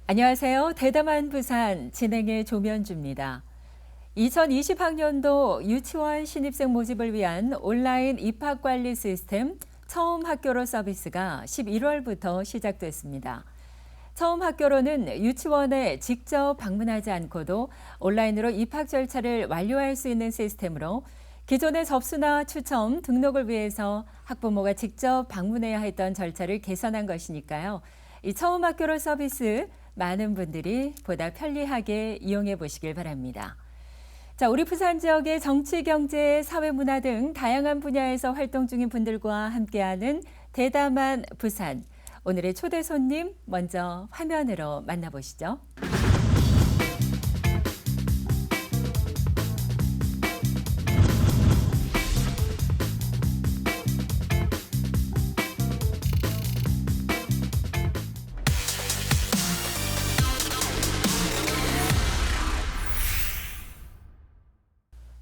안녕하세요. 대담한 부산 진행의 조면주입니다. 2020학년도 유치원 신입생 모집을 위한 온라인 입학관리 시스템 처음 학교로 서비스가 11월부터 시작됐습니다. 처음 학교로는 유치원에 직접 방문하지 않고도 온라인으로 입학 절차를 완료할 수 있는 시스템으로 기존의 접수나 추첨, 등록을 위해서 학부모가 직접 방문해야 했던 절차를 개선한 것이니까요. 이 처음 학교로 서비스 많은 분들이 보다 편리하게 이용해 보시길 바랍니다. 자, 우리 부산 지역의 정치, 경제, 사회, 문화 등 다양한 분야에서 활동 중인 분들과 함께하는 대담한 부산. 오늘의 초대 손님 먼저 화면으로 만나보시죠.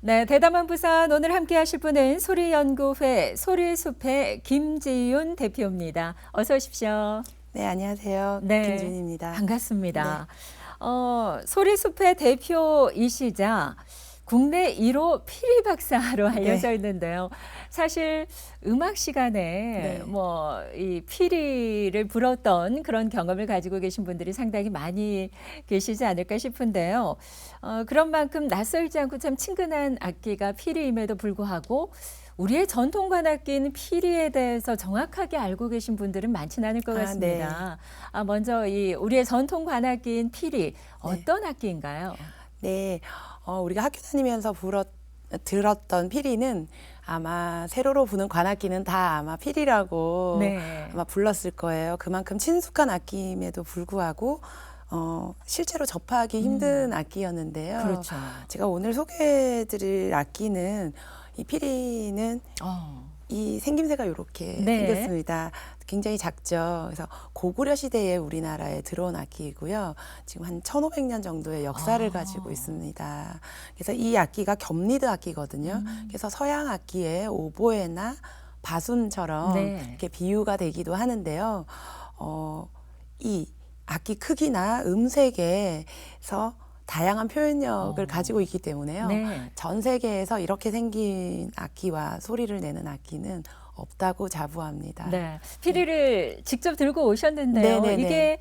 네, 대담한 부산 오늘 함께 하실 분은 소리연구회 소리숲의 김지윤 대표입니다. 어서 오십시오. 네, 안녕하세요. 네, 김준입니다. 반갑습니다. 소리숲의 대표이시자 국내 1호 피리 박사로 알려져 있는데요. 사실 음악 시간에 네. 이 피리를 불었던 그런 경험을 가지고 계신 분들이 상당히 많이 계시지 않을까 싶은데요. 그런 만큼 낯설지 않고 참 친근한 악기가 피리임에도 불구하고 우리의 전통 관악기인 피리에 대해서 정확하게 알고 계신 분들은 많지는 않을 것 같습니다. 먼저 우리의 전통 관악기인 피리 어떤 악기인가요? 네, 우리가 학교 다니면서 들었던 피리는 아마 세로로 부는 관악기는 다 아마 피리라고 네. 아마 불렀을 거예요. 그만큼 친숙한 악기임에도 불구하고 실제로 접하기 힘든 악기였는데요. 그렇죠. 제가 오늘 소개해드릴 악기는 이 피리는 이 생김새가 이렇게 네. 생겼습니다. 굉장히 작죠. 그래서 고구려 시대에 우리나라에 들어온 악기이고요. 지금 한 1500년 정도의 역사를 가지고 있습니다. 그래서 이 악기가 겹리드 악기거든요. 그래서 서양 악기의 오보에나 바순처럼 네. 이렇게 비유가 되기도 하는데요. 이 악기 크기나 음색에서 다양한 표현력을 가지고 있기 때문에요. 네. 전 세계에서 이렇게 생긴 악기와 소리를 내는 악기는 없다고 자부합니다. 네, 피리를 직접 들고 오셨는데요. 네네네. 이게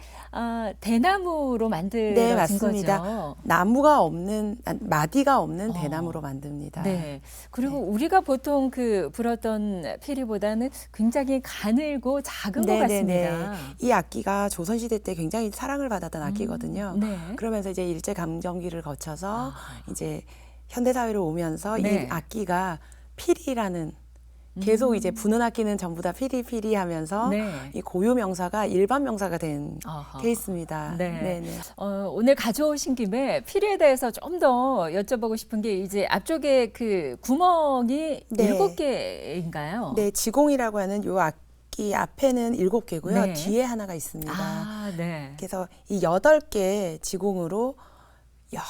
대나무로 만들어진 네, 맞습니다. 거죠. 나무가 없는, 마디가 없는 대나무로 만듭니다. 네. 그리고 우리가 보통 불었던 피리보다는 굉장히 가늘고 작은 것 같습니다. 이 악기가 조선시대 때 굉장히 사랑을 받았던 악기거든요. 네. 그러면서 이제 일제감정기를 거쳐서 이제 현대사회로 오면서 네. 이 악기가 피리라는 계속 이제 부는 악기는 전부 다 피리 하면서 네. 이 고유 명사가 일반 명사가 된 아하. 케이스입니다. 네. 네네. 오늘 가져오신 김에 피리에 대해서 좀 더 여쭤보고 싶은 게 이제 앞쪽에 그 구멍이 네. 7개인가요? 네, 지공이라고 하는 요 악기 앞에는 7개고요. 네. 뒤에 하나가 있습니다. 네. 그래서 이 8개 지공으로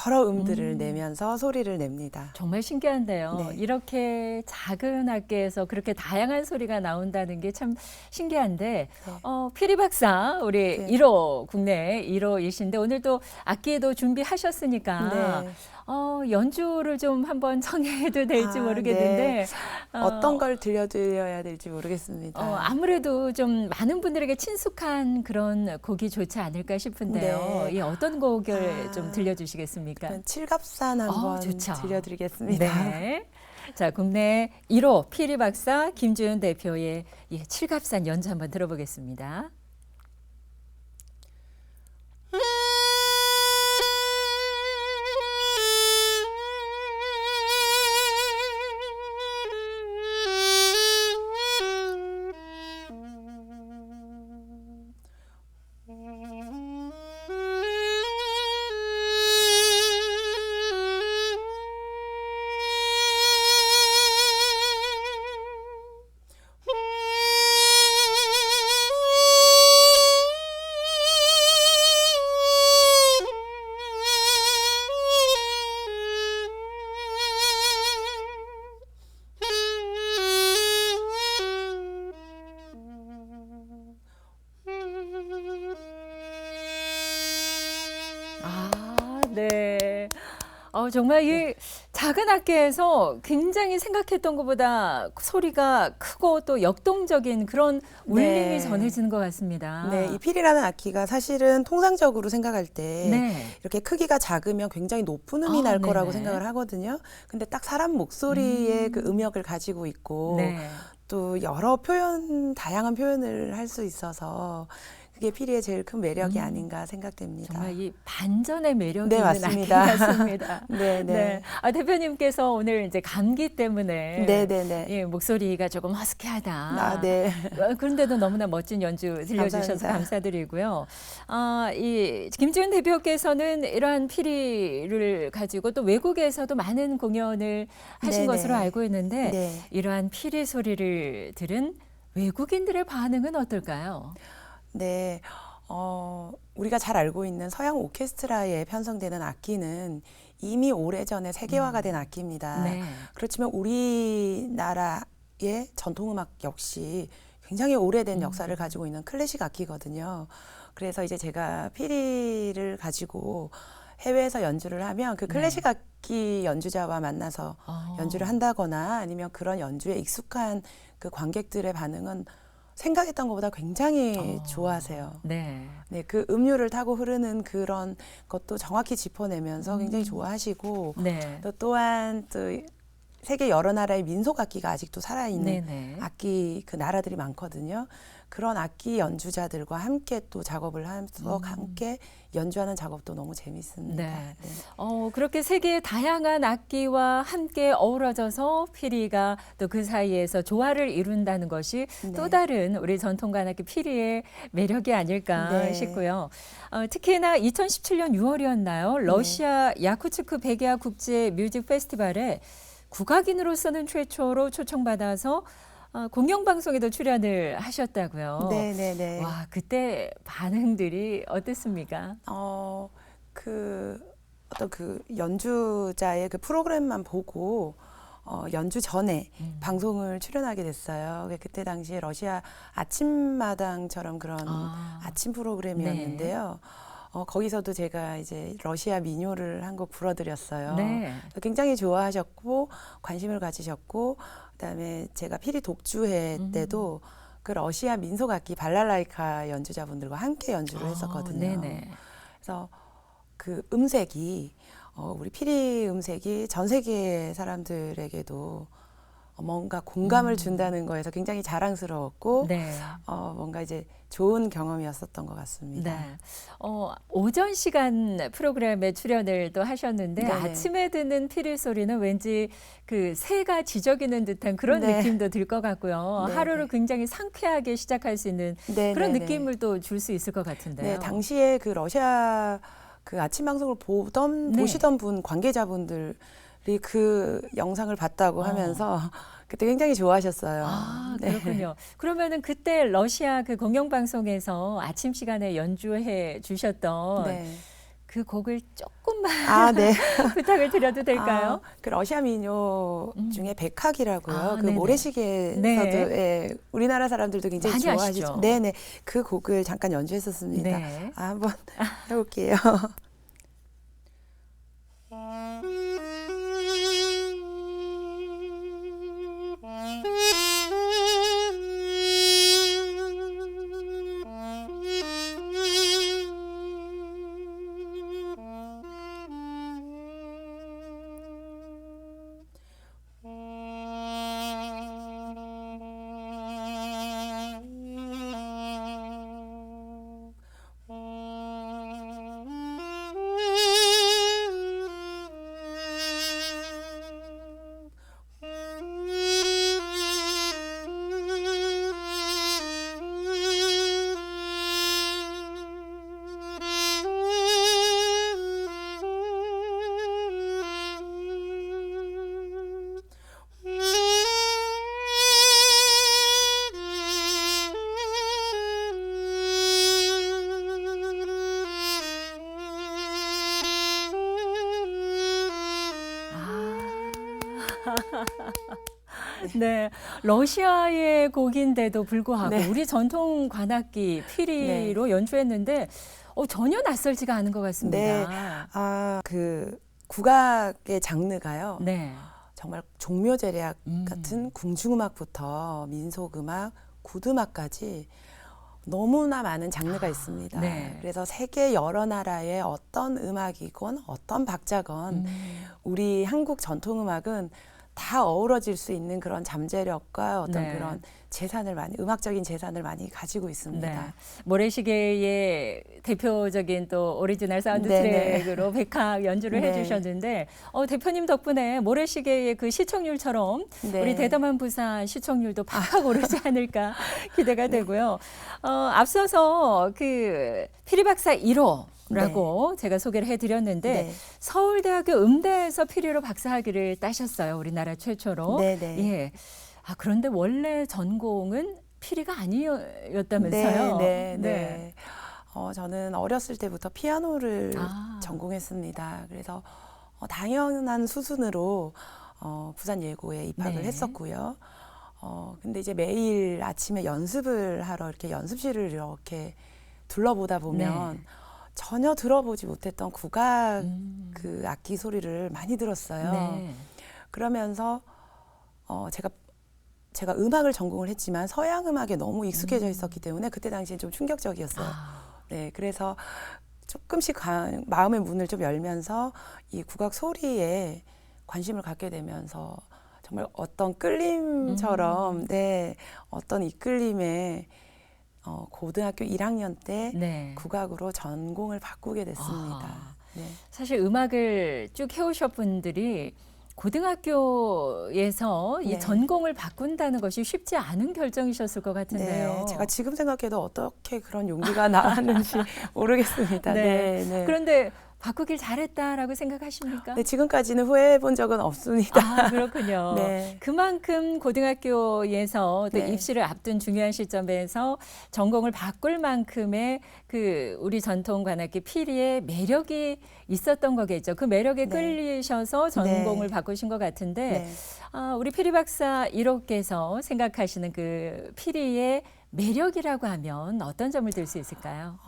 여러 음들을 내면서 소리를 냅니다. 정말 신기한데요. 네. 이렇게 작은 악기에서 그렇게 다양한 소리가 나온다는 게 참 신기한데, 피리 박사, 우리 네. 1호, 국내 1호이신데, 오늘 또 악기도 준비하셨으니까, 네. 연주를 좀 한번 청해도 될지 아, 모르겠는데, 어떤 걸 들려드려야 될지 모르겠습니다. 아무래도 좀 많은 분들에게 친숙한 그런 곡이 좋지 않을까 싶은데요. 네. 이 어떤 곡을 좀 들려주시겠습니까? 그럼 칠갑산 한번 좋죠. 들려드리겠습니다. 네. 자, 국내 1호 피리 박사 김주윤 대표의 칠갑산 연주 한번 들어보겠습니다. 정말 이 작은 악기에서 굉장히 생각했던 것보다 소리가 크고 또 역동적인 그런 울림이 네. 전해지는 것 같습니다. 네, 이 필이라는 악기가 사실은 통상적으로 생각할 때 네. 이렇게 크기가 작으면 굉장히 높은 음이 날 거라고 네네. 생각을 하거든요. 근데 딱 사람 목소리의 그 음역을 가지고 있고 네. 또 다양한 표현을 할 수 있어서 그게 피리의 제일 큰 매력이 아닌가 생각됩니다. 정말 이 반전의 매력이 네, 있는 맞습니다. 악기 같습니다. 네, 네. 대표님께서 오늘 이제 감기 때문에 네, 네, 네. 예, 목소리가 조금 허스키하다. 아, 네. 그런데도 너무나 멋진 연주 들려주셔서 감사합니다. 감사드리고요. 이 김지훈 대표께서는 이러한 피리를 가지고 또 외국에서도 많은 공연을 하신 네네. 것으로 알고 있는데 네. 이러한 피리 소리를 들은 외국인들의 반응은 어떨까요? 네, 우리가 잘 알고 있는 서양 오케스트라에 편성되는 악기는 이미 오래전에 세계화가 된 악기입니다. 네. 그렇지만 우리나라의 전통음악 역시 굉장히 오래된 역사를 가지고 있는 클래식 악기거든요. 그래서 이제 제가 피리를 가지고 해외에서 연주를 하면 그 클래식 악기 연주자와 만나서 연주를 한다거나 아니면 그런 연주에 익숙한 그 관객들의 반응은 생각했던 것보다 굉장히 좋아하세요. 네. 네, 그 음율을 타고 흐르는 그런 것도 정확히 짚어내면서 굉장히 좋아하시고 네. 또한 또 세계 여러 나라의 민속 악기가 아직도 살아있는 네네. 악기 그 나라들이 많거든요. 그런 악기 연주자들과 함께 또 작업을 하면서 함께 연주하는 작업도 너무 재밌습니다. 네. 네. 그렇게 세계의 다양한 악기와 함께 어우러져서 피리가 또 그 사이에서 조화를 이룬다는 것이 또 네. 다른 우리 전통관악기 피리의 매력이 아닐까 네. 싶고요. 특히나 2017년 6월이었나요? 러시아 야쿠츠크 백야 국제 뮤직 페스티벌에 국악인으로서는 최초로 초청받아서 공영방송에도 출연을 하셨다고요. 네네네. 와, 그때 반응들이 어땠습니까? 어떤 그 연주자의 그 프로그램만 보고 연주 전에 방송을 출연하게 됐어요. 그때 당시에 러시아 아침마당처럼 그런 아침 프로그램이었는데요. 거기서도 제가 이제 러시아 민요를 한 곡 불러드렸어요. 네. 굉장히 좋아하셨고 관심을 가지셨고 그다음에 제가 피리 독주회 때도 그 러시아 민속 악기 발랄라이카 연주자분들과 함께 연주를 했었거든요. 네네. 그래서 그 음색이 우리 피리 음색이 전 세계 사람들에게도 뭔가 공감을 준다는 거에서 굉장히 자랑스러웠고 네. 뭔가 이제 좋은 경험이었었던 것 같습니다. 네. 오전 시간 프로그램에 출연을 또 하셨는데 네네. 아침에 듣는 피리 소리는 왠지 그 새가 지저귀는 듯한 그런 네. 느낌도 들 것 같고요. 네네. 하루를 굉장히 상쾌하게 시작할 수 있는 네네네. 그런 느낌을 또 줄 수 있을 것 같은데요. 네, 당시에 그 러시아 그 아침 방송을 네. 보시던 관계자분들이 그 영상을 봤다고 하면서 그때 굉장히 좋아하셨어요. 네. 그렇군요. 그러면은 그때 러시아 그 공영방송에서 아침 시간에 연주해 주셨던 네. 그 곡을 조금만 네. 부탁을 드려도 될까요? 그 러시아 민요 중에 백학이라고요. 그 네네. 모래시계에서도 네. 예, 우리나라 사람들도 굉장히 많이 좋아하시죠. 아시죠? 네네. 그 곡을 잠깐 연주했었습니다. 네. 한번 해볼게요. 네, 러시아의 곡인데도 불구하고 네. 우리 전통 관악기 피리로 연주했는데 전혀 낯설지가 않은 것 같습니다. 네. 그 국악의 장르가요. 네. 정말 종묘제략 음. 같은 궁중음악부터 민속음악, 굿음악까지 너무나 많은 장르가 있습니다. 네. 그래서 세계 여러 나라의 어떤 음악이건 어떤 박자건 우리 한국 전통음악은 다 어우러질 수 있는 그런 잠재력과 어떤 네. 그런 재산을 많이, 음악적인 재산을 많이 가지고 있습니다. 네. 모래시계의 대표적인 또 오리지널 사운드 네네. 트랙으로 백학 연주를 네. 해주셨는데 대표님 덕분에 모래시계의 그 시청률처럼 네. 우리 대담한 부산 시청률도 팍팍 오르지 않을까 기대가 되고요. 앞서서 그 피리박사 1호라고 제가 소개를 해드렸는데 네. 서울대학교 음대에서 피리로 박사학위를 따셨어요. 우리나라 최초로. 네네. 예. 그런데 원래 전공은 피리가 아니었다면서요? 네. 저는 어렸을 때부터 피아노를 아. 전공했습니다. 그래서 당연한 수순으로 부산 예고에 입학을 네. 했었고요. 근데 이제 매일 아침에 연습을 하러 이렇게 연습실을 이렇게 둘러보다 보면 네. 전혀 들어보지 못했던 국악 음. 그 악기 소리를 많이 들었어요. 네. 그러면서 제가 음악을 전공을 했지만 서양 음악에 너무 익숙해져 있었기 때문에 그때 당시엔 좀 충격적이었어요. 네, 그래서 조금씩 마음의 문을 좀 열면서 이 국악 소리에 관심을 갖게 되면서 정말 어떤 끌림처럼 네, 어떤 이끌림에 고등학교 1학년 때 네. 국악으로 전공을 바꾸게 됐습니다. 아하. 네. 사실 음악을 쭉 해오셨 분들이 고등학교에서 이 네. 전공을 바꾼다는 것이 쉽지 않은 결정이셨을 것 같은데요. 네, 제가 지금 생각해도 어떻게 그런 용기가 나왔는지 모르겠습니다. 네. 네. 그런데 바꾸길 잘했다라고 생각하십니까? 네, 지금까지는 후회해 본 적은 없습니다. 그렇군요. 네. 그만큼 고등학교에서 또 네. 입시를 앞둔 중요한 시점에서 전공을 바꿀 만큼의 그 우리 전통 관악기 피리의 매력이 있었던 거겠죠. 그 매력에 네. 끌리셔서 전공을 네. 바꾸신 것 같은데 네. 우리 피리 박사 1호께서 생각하시는 그 피리의 매력이라고 하면 어떤 점을 들 수 있을까요?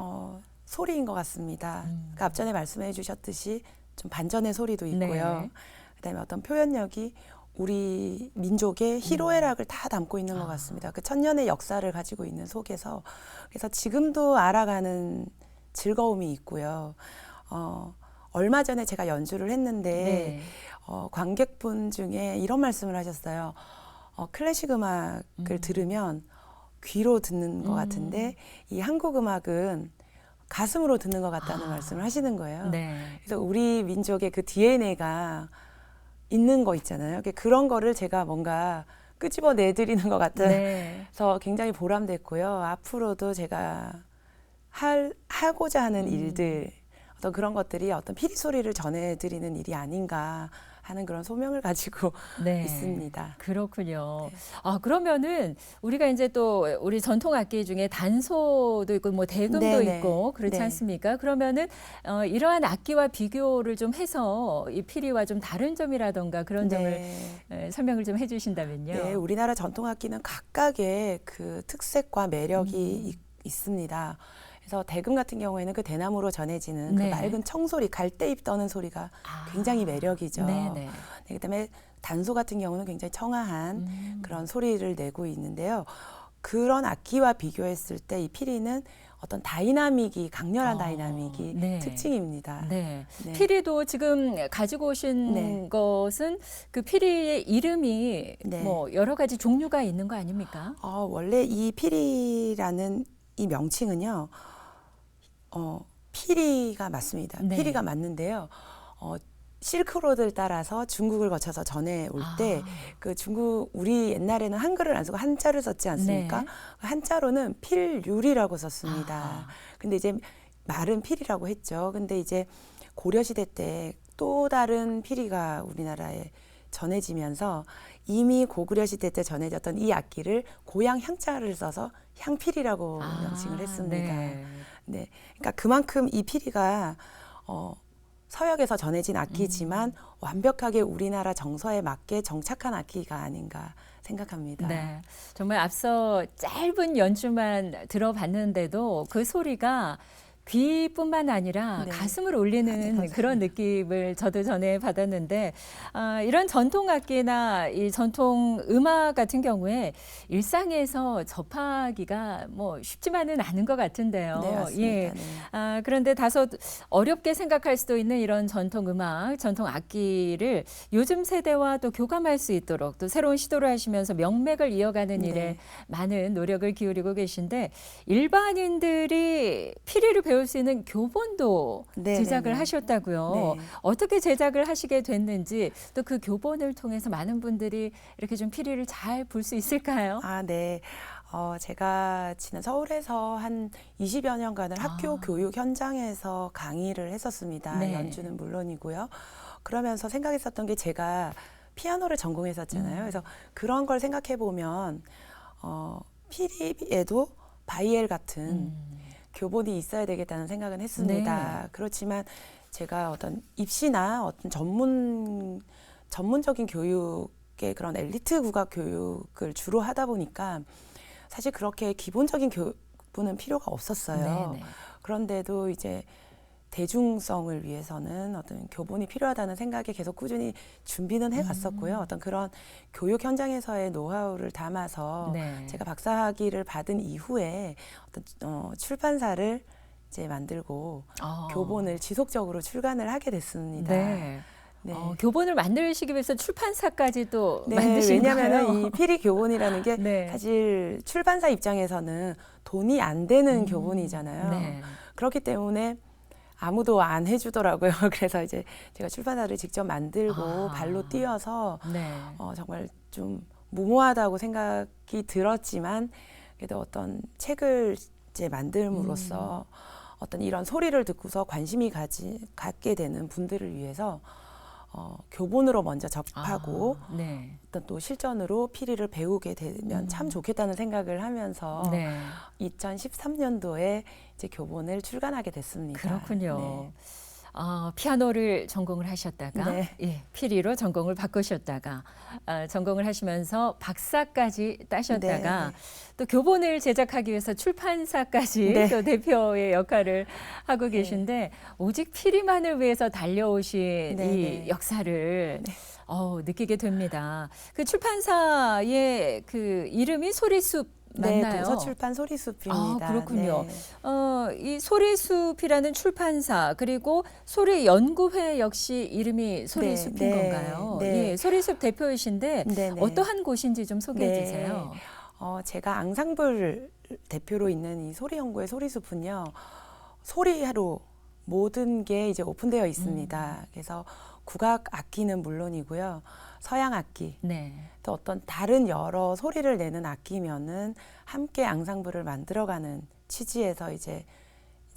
소리인 것 같습니다. 그러니까 앞전에 말씀해 주셨듯이 좀 반전의 소리도 있고요. 네. 그다음에 어떤 표현력이 우리 민족의 희로애락을 다 담고 있는 것 같습니다. 그 천년의 역사를 가지고 있는 속에서 그래서 지금도 알아가는 즐거움이 있고요. 얼마 전에 제가 연주를 했는데 네. 관객분 중에 이런 말씀을 하셨어요. 클래식 음악을 들으면 귀로 듣는 것 같은데 이 한국 음악은 가슴으로 듣는 것 같다는 말씀을 하시는 거예요. 네. 그래서 우리 민족의 그 DNA가 있는 거 있잖아요. 그런 거를 제가 뭔가 끄집어 내드리는 것 같아서 네. 굉장히 보람됐고요. 앞으로도 제가 하고자 하는 일들, 어떤 그런 것들이 어떤 피리 소리를 전해드리는 일이 아닌가 하는 그런 소명을 가지고 네. 있습니다. 그렇군요. 그러면은 우리가 이제 또 우리 전통 악기 중에 단소도 있고 뭐 대금도 네네. 있고 그렇지 네. 않습니까? 그러면은 이러한 악기와 비교를 좀 해서 이 피리와 좀 다른 점이라던가 그런 점을 설명을 좀 해주신다면요. 네, 우리나라 전통 악기는 각각의 그 특색과 매력이 있습니다. 그래서 대금 같은 경우에는 그 대나무로 전해지는 네. 그 맑은 청소리, 갈대잎 떠는 소리가 굉장히 매력이죠. 네네. 그다음에 단소 같은 경우는 굉장히 청아한 그런 소리를 내고 있는데요. 그런 악기와 비교했을 때 이 피리는 어떤 다이나믹이 강렬한 다이나믹이 네. 특징입니다. 네. 네. 피리도 지금 가지고 오신 네. 것은 그 피리의 이름이 네. 뭐 여러 가지 종류가 있는 거 아닙니까? 원래 이 피리라는 이 명칭은요. 피리가 맞습니다. 네. 피리가 맞는데요. 실크로드를 따라서 중국을 거쳐서 전해 올 때 그 중국 우리 옛날에는 한글을 안 쓰고 한자를 썼지 않습니까? 네. 한자로는 필유리라고 썼습니다. 근데 이제 말은 피리라고 했죠. 근데 이제 고려 시대 때 또 다른 피리가 우리나라에 전해지면서 이미 고구려 시대 때 전해졌던 이 악기를 고향 향자를 써서 향피리라고 명칭을 했습니다. 네, 그러니까 그만큼 이 피리가 서역에서 전해진 악기지만 완벽하게 우리나라 정서에 맞게 정착한 악기가 아닌가 생각합니다. 네, 정말 앞서 짧은 연주만 들어봤는데도 그 소리가 귀뿐만 아니라 네. 가슴을 울리는 맞아요. 그런 느낌을 저도 전에 받았는데 이런 전통 악기나 이 전통 음악 같은 경우에 일상에서 접하기가 뭐 쉽지만은 않은 것 같은데요. 네, 맞습니다. 예. 네. 그런데 다소 어렵게 생각할 수도 있는 이런 전통 음악, 전통 악기를 요즘 세대와 또 교감할 수 있도록 또 새로운 시도를 하시면서 명맥을 이어가는 일에 네. 많은 노력을 기울이고 계신데 일반인들이 피리를 배울 수 있는 교본도 네, 제작을 네, 네. 하셨다고요. 네. 어떻게 제작을 하시게 됐는지 또 그 교본을 통해서 많은 분들이 이렇게 좀 피리를 잘 불 수 있을까요? 네. 제가 지난 서울에서 한 20여 년간을 학교 교육 현장에서 강의를 했었습니다. 네. 연주는 물론이고요. 그러면서 생각했었던 게 제가 피아노를 전공했었잖아요. 그래서 그런 걸 생각해 보면 피리에도 바이엘 같은 교본이 있어야 되겠다는 생각은 했습니다. 네. 그렇지만 제가 어떤 입시나 어떤 전문적인 교육의 그런 엘리트 국악 교육을 주로 하다 보니까 사실 그렇게 기본적인 교본은 필요가 없었어요. 네, 네. 그런데도 이제 대중성을 위해서는 어떤 교본이 필요하다는 생각에 계속 꾸준히 준비는 해왔었고요. 어떤 그런 교육 현장에서의 노하우를 담아서 네. 제가 박사학위를 받은 이후에 어떤 출판사를 이제 만들고 교본을 지속적으로 출간을 하게 됐습니다. 네. 네. 교본을 만드시기 위해서 출판사까지 또 네, 만드신 왜냐하면 거예요? 이 피리 교본이라는 게 네. 사실 출판사 입장에서는 돈이 안 되는 교본이잖아요. 네. 그렇기 때문에 아무도 안 해주더라고요. 그래서 이제 제가 출판사를 직접 만들고 발로 뛰어서 네. 정말 좀 무모하다고 생각이 들었지만 그래도 어떤 책을 이제 만듦으로써 어떤 이런 소리를 듣고서 관심이 갖게 되는 분들을 위해서 교본으로 먼저 접하고 네. 어떤 또 실전으로 피리를 배우게 되면 참 좋겠다는 생각을 하면서 네. 2013년도에 이제 교본을 출간하게 됐습니다. 그렇군요. 네. 피아노를 전공을 하셨다가 네. 예, 피리로 전공을 바꾸셨다가 전공을 하시면서 박사까지 따셨다가 네. 또 교본을 제작하기 위해서 출판사까지 네. 또 대표의 역할을 하고 계신데 오직 피리만을 위해서 달려오신 네, 이 네. 역사를 느끼게 됩니다. 그 출판사의 그 이름이 소리숲 네, 맞나요? 도서출판 소리숲입니다. 그렇군요. 네. 이 소리숲이라는 출판사 그리고 소리연구회 역시 이름이 소리숲인 네, 건가요? 네. 예, 소리숲 대표이신데 네, 네. 어떠한 곳인지 좀 소개해 네. 주세요. 제가 앙상블 대표로 있는 이 소리연구회 소리숲은요, 소리로 모든 게 이제 오픈되어 있습니다. 그래서 국악 악기는 물론이고요, 서양 악기, 네. 또 어떤 다른 여러 소리를 내는 악기면은 함께 앙상블을 만들어가는 취지에서 이제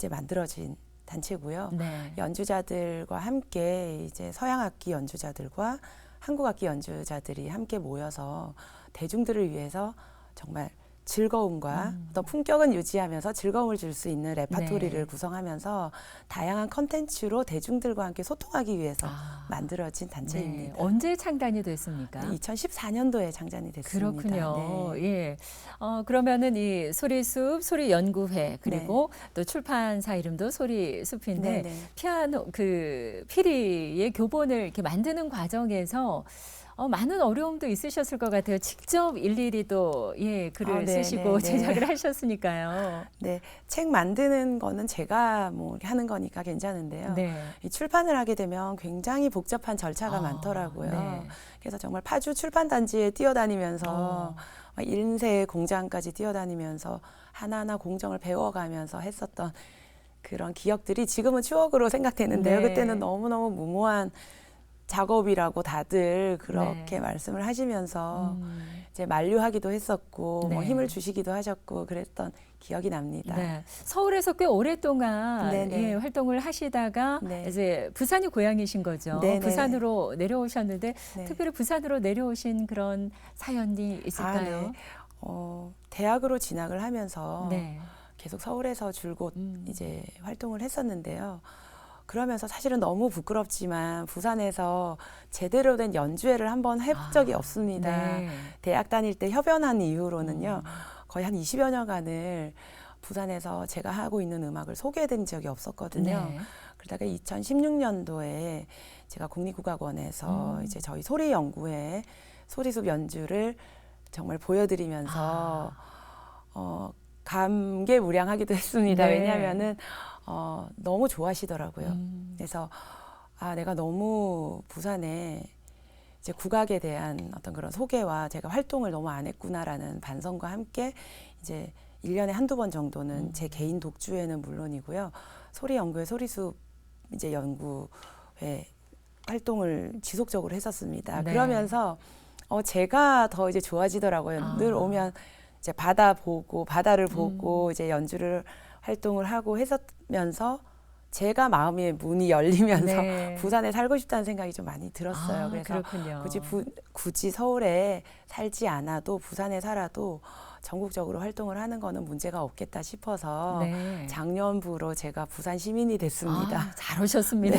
만들어진 단체고요. 네. 연주자들과 함께 이제 서양 악기 연주자들과 한국 악기 연주자들이 함께 모여서 대중들을 위해서 정말 즐거움과 어떤 품격은 유지하면서 즐거움을 줄 수 있는 레파토리를 네. 구성하면서 다양한 컨텐츠로 대중들과 함께 소통하기 위해서 만들어진 네. 단체입니다. 언제 창단이 됐습니까? 2014년도에 창단이 됐습니다. 그렇군요. 네. 예. 그러면은 이 소리숲 소리연구회 그리고 또 출판사 이름도 소리숲인데 네, 네. 피아노 그 피리의 교본을 이렇게 만드는 과정에서 많은 어려움도 있으셨을 것 같아요. 직접 일일이 또 글을 네, 쓰시고 네, 네. 제작을 하셨으니까요. 네, 책 만드는 거는 제가 뭐 이렇게 하는 거니까 괜찮은데요. 네. 이 출판을 하게 되면 굉장히 복잡한 절차가 많더라고요. 네. 그래서 정말 파주 출판단지에 뛰어다니면서 막 인쇄 공장까지 뛰어다니면서 하나하나 공정을 배워가면서 했었던 그런 기억들이 지금은 추억으로 생각되는데요. 네. 그때는 너무너무 무모한 작업이라고 다들 그렇게 네. 말씀을 하시면서 이제 만류하기도 했었고 뭐 네. 힘을 주시기도 하셨고 그랬던 기억이 납니다. 네. 서울에서 꽤 오랫동안 네네. 활동을 하시다가 네. 이제 부산이 고향이신 거죠. 네네. 부산으로 내려오셨는데 네. 특별히 부산으로 내려오신 그런 사연이 있을까요? 네. 대학으로 진학을 하면서 네. 계속 서울에서 줄곧 이제 활동을 했었는데요. 그러면서 사실은 너무 부끄럽지만 부산에서 제대로 된 연주회를 한번 해본 적이 없습니다. 네. 대학 다닐 때 협연한 이후로는요. 거의 한 20여 년간을 부산에서 제가 하고 있는 음악을 소개해드린 적이 없었거든요. 네. 그러다가 2016년도에 제가 국립국악원에서 이제 저희 소리연구회 소리숲 연주를 정말 보여드리면서 감개무량하기도 했습니다. 네. 왜냐하면은 너무 좋아하시더라고요. 그래서 내가 너무 부산에 이제 국악에 대한 어떤 그런 소개와 제가 활동을 너무 안 했구나라는 반성과 함께 이제 1년에 한두 번 정도는 제 개인 독주회는 물론이고요. 소리연구회 소리숲 이제 연구회 활동을 지속적으로 했었습니다. 네. 그러면서 제가 더 이제 좋아지더라고요. 늘 오면 이제 바다를 보고 이제 연주를 활동을 하고 했었면서 제가 마음의 문이 열리면서 네. 부산에 살고 싶다는 생각이 좀 많이 들었어요. 그래서 그렇군요. 굳이 서울에 살지 않아도 부산에 살아도 전국적으로 활동을 하는 거는 문제가 없겠다 싶어서 네. 작년부로 제가 부산 시민이 됐습니다. 잘 오셨습니다.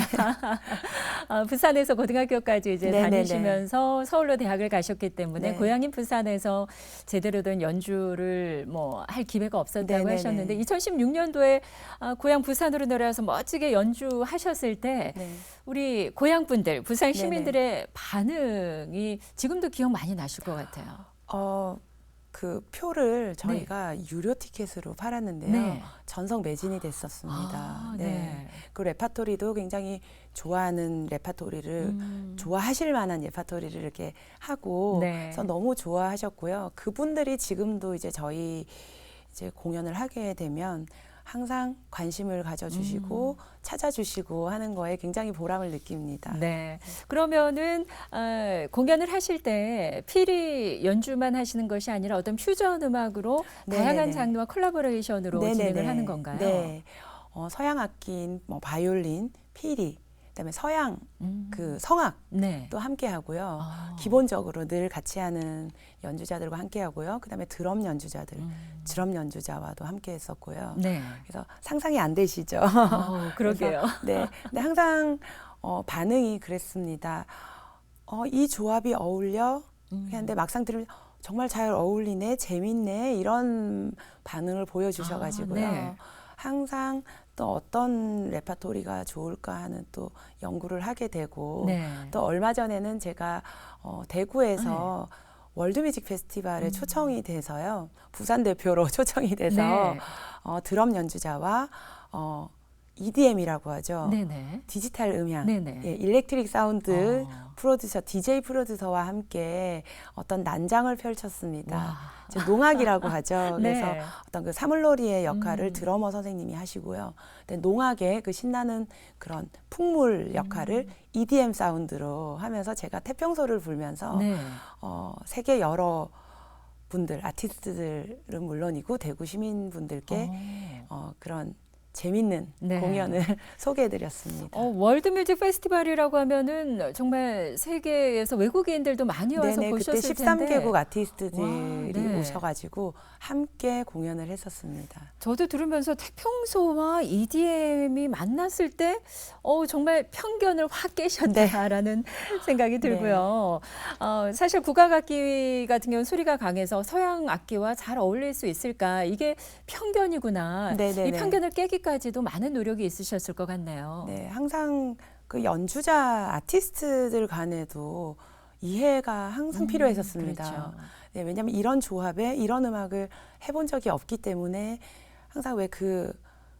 부산에서 고등학교까지 이제 네네네. 다니시면서 서울로 대학을 가셨기 때문에 네. 고향인 부산에서 제대로 된 연주를 뭐 할 기회가 없었다고 네네네. 하셨는데 2016년도에 고향 부산으로 내려와서 멋지게 연주하셨을 때 네. 우리 고향 분들, 부산 네네. 시민들의 반응이 지금도 기억 많이 나실 것 같아요. 그 표를 저희가 유료 티켓으로 팔았는데요. 네. 전석 매진이 됐었습니다. 네. 그 레파토리도 굉장히 좋아하는 레파토리를 좋아하실 만한 레파토리를 이렇게 하고 네. 그래서 너무 좋아하셨고요. 그분들이 지금도 이제 저희 이제 공연을 하게 되면 항상 관심을 가져주시고 찾아주시고 하는 거에 굉장히 보람을 느낍니다. 네. 그러면은 공연을 하실 때 필히 연주만 하시는 것이 아니라 어떤 퓨전 음악으로 다양한 네네네. 장르와 콜라보레이션으로 진행을 하는 건가요? 네. 서양 악기인 뭐 바이올린, 피리, 그다음에 서양 그 성악 네. 또 함께 하고요. 기본적으로 늘 같이 하는 연주자들과 함께 하고요. 그다음에 드럼 연주자들, 드럼 연주자와도 함께 했었고요. 네. 그래서 상상이 안 되시죠? 그러게요. 그래서, 네. 근데 항상 반응이 그랬습니다. 이 조합이 어울려? 근데 막상 들으면 정말 잘 어울리네, 재밌네 이런 반응을 보여주셔가지고요. 네. 항상 또 어떤 레파토리가 좋을까 하는 또 연구를 하게 되고 네. 또 얼마 전에는 제가 대구에서 월드뮤직 페스티벌에 초청이 돼서요. 부산 대표로 초청이 돼서 네. 드럼 연주자와 EDM이라고 하죠. 네네. 디지털 음향, 네네. 일렉트릭 사운드 프로듀서, DJ 프로듀서와 함께 어떤 난장을 펼쳤습니다. 이제 농악이라고 하죠. 그래서 네. 어떤 그 사물놀이의 역할을 드러머 선생님이 하시고요. 근데 농악의 그 신나는 그런 풍물 역할을 EDM 사운드로 하면서 제가 태평소를 불면서 네. 세계 여러 분들, 아티스트들은 물론이고 대구 시민분들께 그런 재밌는 네. 공연을 소개해드렸습니다. 월드뮤직 페스티벌이라고 하면은 정말 세계에서 외국인들도 많이 와서 네네, 그때 보셨을 텐데 13개국 아티스트들이 와, 네. 오셔가지고 함께 공연을 했었습니다. 저도 들으면서 태평소와 EDM이 만났을 때 정말 편견을 확 깨셨다라는 생각이 들고요. 사실 국악악기 같은 경우는 소리가 강해서 서양 악기와 잘 어울릴 수 있을까? 이게 편견이구나. 네네네. 이 편견을 깨기까지도 많은 노력이 있으셨을 것 같네요. 네, 항상 그 연주자 아티스트들 간에도 이해가 항상 필요했었습니다. 그렇죠. 네, 왜냐하면 이런 조합에 이런 음악을 해본 적이 없기 때문에 항상 왜 그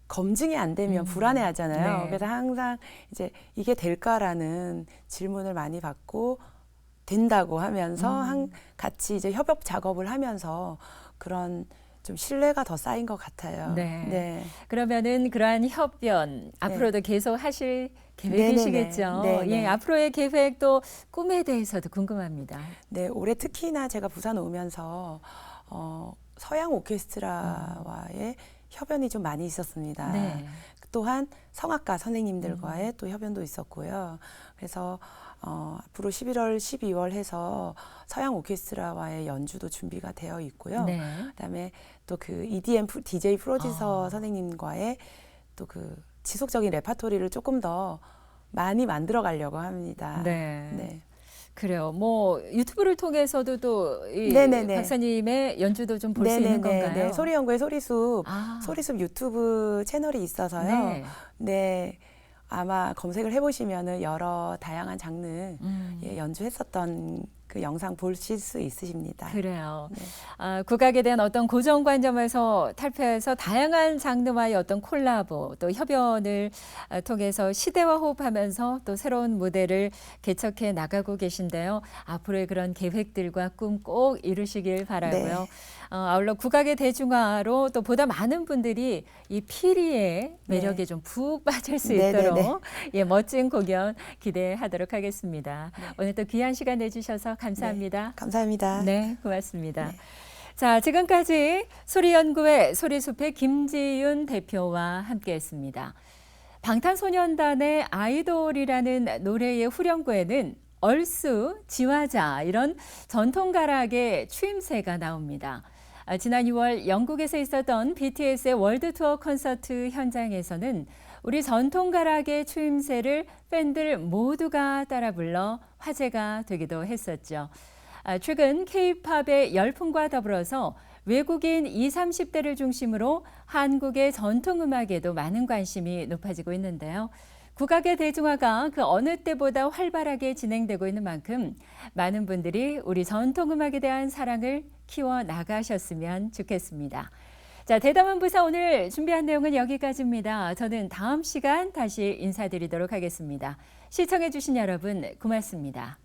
검증이 안 되면 불안해하잖아요. 네. 그래서 항상 이제 이게 될까라는 질문을 많이 받고 된다고 하면서 같이 이제 협업 작업을 하면서 그런 좀 신뢰가 더 쌓인 것 같아요. 네. 네. 그러면은 그러한 협연 앞으로도 계속 하실 계획이시겠죠. 네네네. 네네. 예, 앞으로의 계획도 꿈에 대해서도 궁금합니다. 네, 올해 특히나 제가 부산 오면서 서양 오케스트라와의 협연이 좀 많이 있었습니다. 네. 또한 성악가 선생님들과의 또 협연도 있었고요. 그래서 앞으로 11월, 12월 해서 서양 오케스트라와의 연주도 준비가 되어 있고요. 네. 그다음에 또 그 EDM DJ 프로듀서 선생님과의 또 그 지속적인 레파토리를 조금 더 많이 만들어 가려고 합니다. 네. 네. 그래요. 뭐 유튜브를 통해서도 또 이 네네네. 박사님의 연주도 좀 볼 수 있는 건가요? 네, 소리연구의 소리숲, 아, 소리숲 유튜브 채널이 있어서요. 네. 네, 아마 검색을 해보시면은 여러 다양한 장르 음. 예, 연주했었던 그 영상 보실 수 있으십니다. 그래요. 네. 국악에 대한 어떤 고정관념에서 탈피해서 다양한 장르와의 어떤 콜라보 또 협연을 통해서 시대와 호흡하면서 또 새로운 무대를 개척해 나가고 계신데요. 앞으로의 그런 계획들과 꿈 꼭 이루시길 바라고요. 네. 아울러 국악의 대중화로 또 보다 많은 분들이 이 피리의 매력에 네. 좀 푹 빠질 수 네네네. 있도록 예, 멋진 공연 기대하도록 하겠습니다. 오늘 또 귀한 시간 내주셔서 감사합니다. 감사합니다. 네, 고맙습니다. 네. 자, 지금까지 소리연구회 소리숲의 김지윤 대표와 함께했습니다. 방탄소년단의 아이돌이라는 노래의 후렴구에는 얼쑤, 지화자 이런 전통 가락의 추임새가 나옵니다. 지난 2월 영국에서 있었던 BTS의 월드 투어 콘서트 현장에서는 우리 전통 가락의 추임새를 팬들 모두가 따라 불러 화제가 되기도 했었죠. 최근 K-팝의 열풍과 더불어서 외국인 20, 30대를 중심으로 한국의 전통음악에도 많은 관심이 높아지고 있는데요. 국악의 대중화가 그 어느 때보다 활발하게 진행되고 있는 만큼 많은 분들이 우리 전통음악에 대한 사랑을 키워 나가셨으면 좋겠습니다. 자, 대담한 부사 오늘 준비한 내용은 여기까지입니다. 저는 다음 시간 다시 인사드리도록 하겠습니다. 시청해 주신 여러분 고맙습니다.